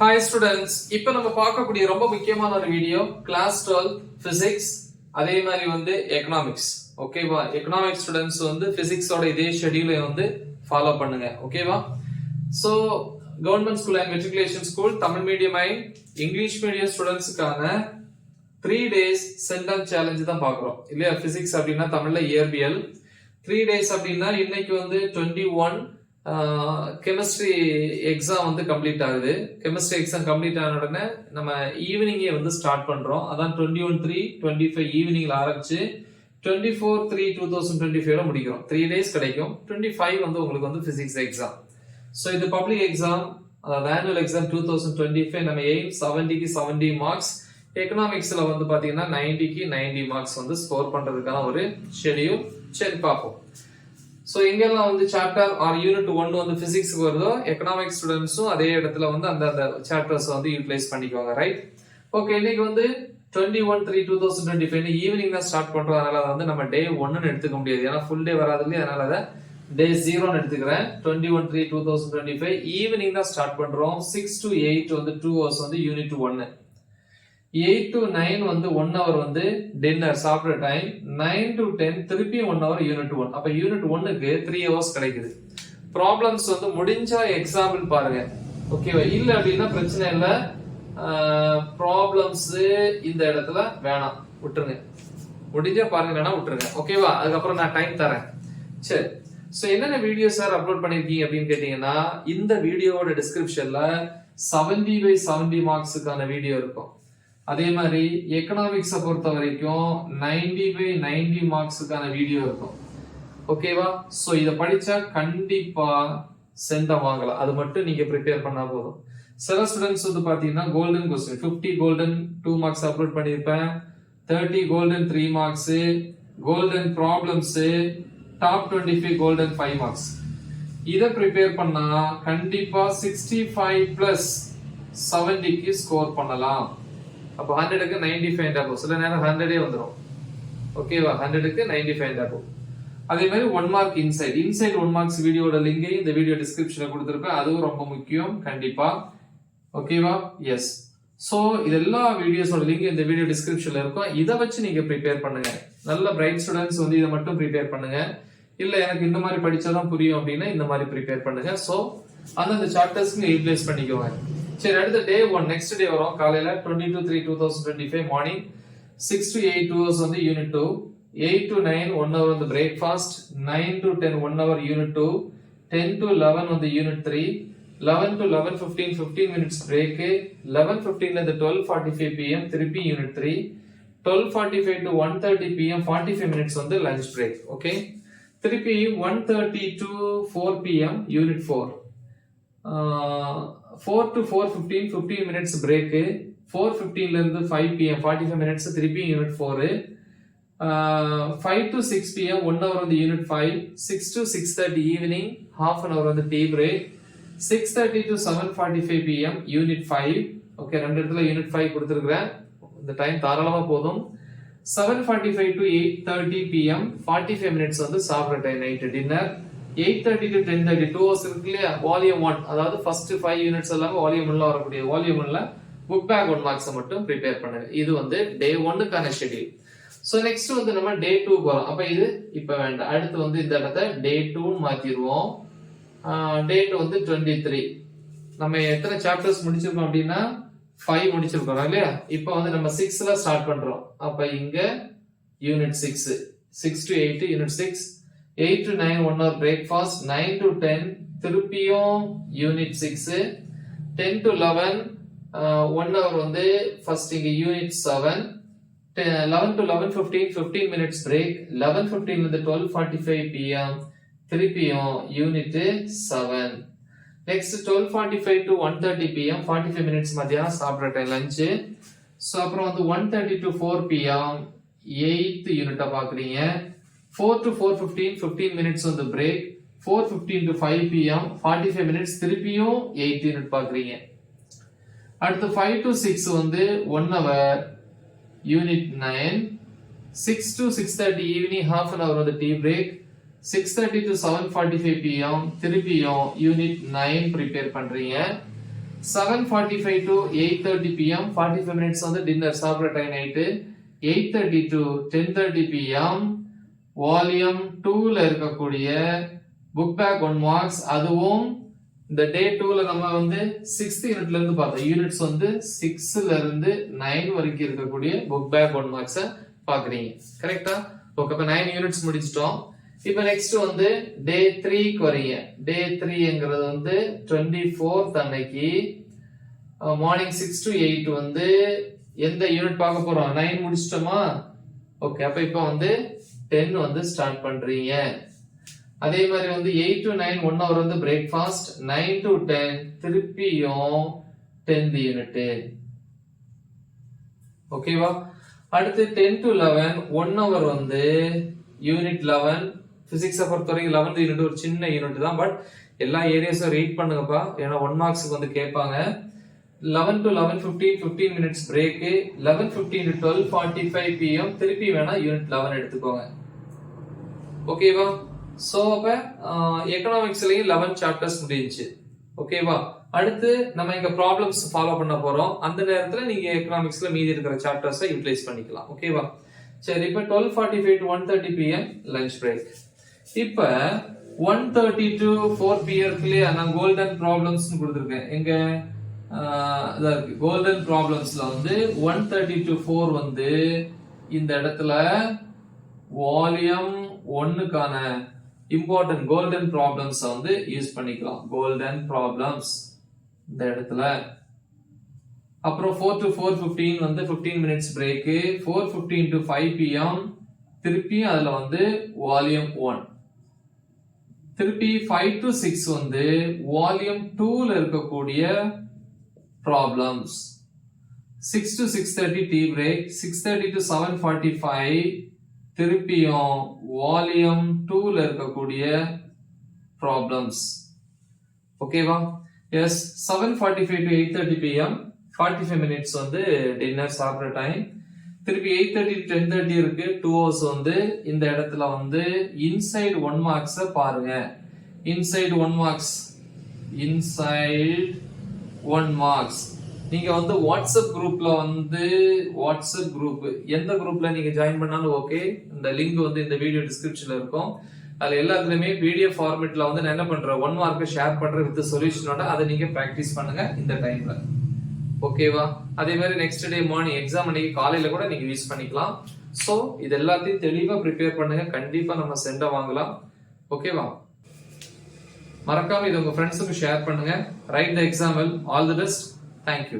Hi students, இப்போ நம்ம பார்க்கக்கூடிய ரொம்ப முக்கியமான ஒரு வீடியோ கிளாஸ் 12 physics அதே மாதிரி வந்து எகனாமிக்ஸ். ஓகேவா? எகனாமிக்ஸ் ஸ்டூடண்ட்ஸ் வந்து பிசிக்ஸோட இதே ஷெட்யூலை வந்து ஃபாலோ பண்ணுங்க. ஓகேவா? So government school and matriculation school Tamil medium and English medium ஸ்டூடண்ட்ஸ்க்கான 3 days சென்டம் சேலஞ்ச் தான் பார்க்குறோம் இல்லையா? பிசிக்ஸ் அப்படின்னா தமிழ்ல இயற்பியல். 3 days அப்படின்னா இன்னைக்கு வந்து 21 கெமிஸ்ட்ரி எக்ஸாம் வந்து கம்ப்ளீட் ஆகுது. கெமிஸ்ட்ரி எக்ஸாம் கம்ப்ளீட் ஆன உடனே நம்ம ஈவினிங்கே வந்து ஸ்டார்ட் பண்றோம். அதான் 21/3/25 ஈவினிங்ல ஆரம்பிச்சு 24/3/2025 முடிக்கிறோம். 3 days கிடைக்கும். 25 வந்து உங்களுக்கு வந்து பிசிக்ஸ் எக்ஸாம். ஸோ இது பப்ளிக் எக்ஸாம், அதாவது ஆனுவல் எக்ஸாம் 2025. நம்ம எய்ம் 70க்கு 70 மார்க்ஸ். எக்கனாமிக்ஸ்ல வந்து பாத்தீங்கன்னா 90க்கு 90 மார்க்ஸ் வந்து ஸ்கோர் பண்றதுக்கான ஒரு ஷெட்யூல். சரி பார்ப்போம். சோ எங்கெல்லாம் வந்து சாப்டர் ஆர் யூனிட் 1 வந்து பிசிக்ஸ் வருதோ எக்கனாமிக்ஸ் ஸ்டூடெண்ட்ஸும் அதே இடத்துல வந்து அந்த சாப்டர்ஸ் வந்து யூட்டிலைஸ் பண்ணிக்குவாங்க. ரைட்? ஓகே, இன்னைக்கு வந்து 21/3/2025 ஈவினிங் தான் ஸ்டார்ட் பண்றோம். அதனால வந்து நம்ம டே 1ன்னு எடுத்துக்க முடியாது, ஏன்னா ஃபுல் டே வராது இல்லையா? அதனால அதை டே 0ன்னு எடுத்துக்கிறேன். 21/3/2025 ஈவினிங் தான் ஸ்டார்ட் பண்றோம். 6 to 8 வந்து 2 hours வந்து யூனிட் 1. 8 to 9 வந்து 1 hour வந்து டின்னர் சாப்பிட்ற டைம். 9 to 10 திருப்பி 1 hour யூனிட் 1. அப்ப யூனிட் 1க்கு 3 hours கிடைக்குது. ப்ராப்ளம்ஸ் வந்து முடிஞ்சா எக்ஸாம்பிள் பாருங்க. ஓகேவா? இல்ல அப்படின்னா பிரச்சனை இல்ல. ப்ராப்ளம்ஸ் இந்த இடத்துல வேணாம், விட்டுருங்க. முடிஞ்சா பாருங்க, வேணா விட்டுருங்க. ஓகேவா? அதுக்கப்புறம் நான் டைம் தரேன். சரி, சோ என்னென்ன வீடியோ சார் அப்லோட் பண்ணிருக்கீங்க அப்படின்னு கேட்டீங்கன்னா, இந்த வீடியோவோட டிஸ்கிரிப்ஷன்ல 70/70 மார்க்ஸுக்கான வீடியோ இருக்கும். அதே மாதிரி எக்கனாமிக்ஸை பொறுத்த வரைக்கும் 90/90 மார்க்ஸுக்கான வீடியோ இருக்கும். ஓகேவா? சோ இத படிச்சா கண்டிப்பா சென்டம் வாங்கலாம். அது மட்டும் நீங்க ப்ரிப்பேர் பண்ணா போதும். சில ஸ்டூடெண்ட்ஸ் வந்து பாத்தீங்கன்னா golden question 50 golden 2 marks upload பண்ணிருப்பேன். 30 golden 3 marks, golden problems, top 25 golden 5 marks. இத ப்ரிப்பேர் பண்ணா கண்டிப்பா 65 + 70க்கு ஸ்கோர் பண்ணலாம். அப்ப 100க்கு 95 and above. சில நேரம் 100 வந்துரும். ஓகேவா? 100க்கு 95 and above. அதே மாதிரி 1 மார்க் இன்சைட் 1 மார்க்ஸ் வீடியோட லிங்க் இந்த வீடியோ டிஸ்கிரிப்ஷன்ல கொடுத்திருப்பேன். அதுவும் ரொம்ப முக்கியம் கண்டிப்பா. ஓகேவா? எஸ். சோ இதெல்லா வீடியோஸோட லிங்க் இந்த வீடியோ டிஸ்கிரிப்ஷன்ல இருக்கும். இத வச்சு நீங்க ப்ரிப்பேர் பண்ணுங்க. நல்ல பிரைட் ஸ்டூடண்ட்ஸ் வந்து இத மட்டும் ப்ரிப்பேர் பண்ணுங்க. இல்ல எனக்கு இந்த மாதிரி படிச்சாதான் புரியும் அப்படின்னா இந்த மாதிரி ப்ரிப்பேர் பண்ணுங்க. சோ அந்த சாப்டர்ஸ்க்கு யூட்டிலைஸ் பண்ணிக்கோங்க. சரி, அடுத்த டே 1 நெக்ஸ்ட் டே வரும். காலையில 22/3/2025 மார்னிங் 6 to 8 2 hours வந்து யூனிட் 2. 8 to 9 1 hour வந்து breakfast. 9 to 10 1 hour unit 2. 10 to 11 வந்து யூனிட் 3. 11 to 11:15 15 minutes break. 11:15 ல இருந்து 12:45 pm திருப்பி யூனிட் 3. 12:45 to 1:30 pm 45 minutes வந்து லஞ்ச் பிரேக். ஓகே, திருப்பி 1:30 to 4 pm unit 4. 4 to 4:15 15 minutes break. 4:15 ல இருந்து 5 pm 45 minutes திருப்பி யூனிட் 4. 5 to 6 pm 1 hour வந்து unit 5. 6 to 6:30 evening half an hour வந்து tea break. 6:30 to 7:45 pm unit 5. Okay, ரெண்டு இடத்துல unit 5 கொடுத்திருக்கிறேன். இந்த டைம் தாராளமா போதும். 7:45 to 8:30 pm 45 minutes வந்து சாப்பிட்ற time night dinner. 8:30 to 10:30 2 hours இருக்கு இல்லையா? வால்யூம் 1, அதாவது ஃபர்ஸ்ட் 5 யூனிட்ஸ் எல்லாமே வால்யூம் 1ல வரக்கூடிய வால்யூம் 1ல புக் பேக் 1 மார்க்ஸ் மட்டும் ப்ரிப்பேர் பண்ணுங்க. இது வந்து டே 1க்கான ஷெட்யூல். சோ நெக்ஸ்ட் வந்து நம்ம டே 2 போறோம். அப்ப இது இப்ப வேண்டாம். அடுத்து வந்து இந்த இடத்தை டே 2 மாத்திடுவோம். டே 2 வந்து 23. நம்ம எத்தனை சாப்டர்ஸ் முடிச்சிருக்கோம் அப்படின்னா 5 முடிச்சிருக்கோம் இல்லையா? இப்போ வந்து நம்ம 6ல ஸ்டார்ட் பண்றோம். அப்ப இங்க unit 6 6 to 8 unit 6. 8 to 9 1 hour breakfast. 9 to 10 திருப்பியும் யூனிட் 6. 10 to 11 1 hour வந்து ஃபர்ஸ்ட் இங்க யூனிட் 7. 11 to 11:15 15 minutes break. 11:15 ல இருந்து 12:45 pm திருப்பியும் unit 7. Next 12:45 to 1:30 pm 45 minutes மத்தியானம் சாப்பிட்ற டைம் லஞ்ச். சோ அப்புறம் வந்து 1:30 to 4 pm 8th யூனிட்டா பாக்குறீங்க. 4 to 4:15 15 minutes on the break. 4:15 to 5 pm 45 minutes திருப்பியும் 8th யூனிட் பாக்குறீங்க. அடுத்து 5 to 6 வந்து 1 hour unit 9. 6 to 6:30 evening half an hour வந்து டீ பிரேக். 6:30 to 7:45 pm திருப்பியும் யூனிட் 9 ப்ரிப்பேர் பண்றீங்க. 7:45 to 8:30 pm 45 minutes வந்து டின்னர் சாப்பிட்ற time night. 8:30 to 10:30 pm volume 2ல இருக்கக்கூடிய புக் பேக் 1 மார்க்ஸ். அதுவும் இந்த டே 2ல நம்ம வந்து 6th யூனிட்ல இருந்து பார்த்தோம். யூனிட்ஸ் வந்து 6ல இருந்து 9 வரைக்கும் இருக்கக்கூடிய புக் பேக் 1 மார்க்ஸை பாக்குறீங்க. கரெக்டா? ஓகே, அப்ப 9 யூனிட்ஸ் முடிச்சிட்டோம். இப்போ நெக்ஸ்ட் வந்து டே 3க்கு வரீங்க. டே 3ங்கிறது வந்து 24th அன்னைக்கு மார்னிங் 6 to 8 வந்து எந்த யூனிட் பார்க்க போறோம்? 9 முடிச்சிட்டோமா? ஓகே, அப்ப இப்போ வந்து 10 வந்து ஸ்டார்ட் பண்றீங்க. அதே மாதிரி வந்து 8 to 9 1 hour வந்து பிரேக்ஃபாஸ்ட். 9 to 10 திருப்பியும் 10th யூனிட். ஓகேவா? அடுத்து 10 to 11 1 hour வந்து யூனிட் 11. பிசிக்ஸை பொறுத்தவரைக்கும் 11th யூனிட் ஒரு சின்ன யூனிட் தான், பட் எல்லா ஏரியாஸும் ரீட் பண்ணுங்கப்பா, ஏன்னா 1 மார்க்ஸ்க்கு வந்து கேட்பாங்க. 11 to 11:15 15 minutes break. 11:15 to 12:45 pm திருப்பி வேணா யூனிட் 11 எடுத்துக்கோங்க. ஓகேவா? சோ அப்ப எக்கனாமிக்ஸ்லயும் 11 சாப்டர்ஸ் முடிஞ்சிச்சு. ஓகேவா? அடுத்து நம்ம இங்க ப்ராப்ளம்ஸ் ஃபாலோ பண்ண போறோம். அந்த நேரத்துல நீங்க எக்கனாமிக்ஸ்ல மீதி இருக்கிற சாப்டர்ஸை யூட்டிலைஸ் பண்ணிக்கலாம். ஓகேவா? சரி, இப்ப 12:45 to 1:30 pm லஞ்ச் பிரேக். இப்ப 1:30 to 4 pm நான் கோல்டன் ப்ராப்ளம்ஸ் கொடுத்திருக்கேன். எங்க கோல்டன் ப்ராப்ளம்ஸ்ல வந்து 1:30 to 4 வந்து இந்த இடத்துல வால்யூம் 1க்கான இம்பார்ட்டன்ட் கோல்டன் ப்ராப்ளம்ஸ் வந்து யூஸ் பண்ணிக்கலாம். கோல்டன் ப்ராப்ளம்ஸ் இந்த இடத்துல. அப்புறம் 4 to 4:15 வந்து 15 minutes break. 4:15 to 5 pm திருப்பி அதுல வந்து வால்யூம் 1. திருப்பி 5 to 6 வந்து வால்யூம் 2ல இருக்கக்கூடிய problems. 6 to 6:30 tea break. 6:30 to 7:45 திருப்பியும் வால்யூம் 2ல இருக்கக்கூடிய ப்ராப்ளம்ஸ். ஓகேவா? எஸ், 7:45 to 8:30 pm 45 minutes வந்து டின்னர் சாப்பிட்ற டைம். திருப்பி 8:30 to 10:30 இருக்கு, 2 hours வந்து இந்த இடத்துல வந்து இன்சைட் 1 மார்க்ஸ் பாருங்க. Inside 1 marks, inside 1 marks. நீங்க வந்து வாட்ஸ்அப் குரூப்ல வந்து வாட்ஸ்அப் குரூப் எந்த குரூப்ல நீங்க ஜாயின் பண்ணாலும் ஓகே, இந்த லிங்க் வந்து இந்த வீடியோ டிஸ்கிரிப்ஷன்ல இருக்கும். அதுல எல்லாத்துலயுமே பிடிஎஃப் ஃபார்மேட்ல வந்து நான் என்ன பண்றேன், 1 மார்க் ஷேர் பண்றேன் வித் சொல்யூஷனோட. அதை நீங்க பிராக்டிஸ் பண்ணுங்க இந்த டைம்ல. ஓகேவா? அதே மாதிரி நெக்ஸ்ட் டே மார்னிங் எக்ஸாம் அன்னைக்கு காலையில கூட நீங்க யூஸ் பண்ணிக்கலாம். சோ இது எல்லாத்தையும் தெளிவா ப்ரிப்பேர் பண்ணுங்க. கண்டிப்பா நம்ம சென்ட வாங்கலாம். ஓகேவா? மறக்காம இது உங்க ஃப்ரெண்ட்ஸுக்கு ஷேர் பண்ணுங்க. Right the example. All the best. Thank you.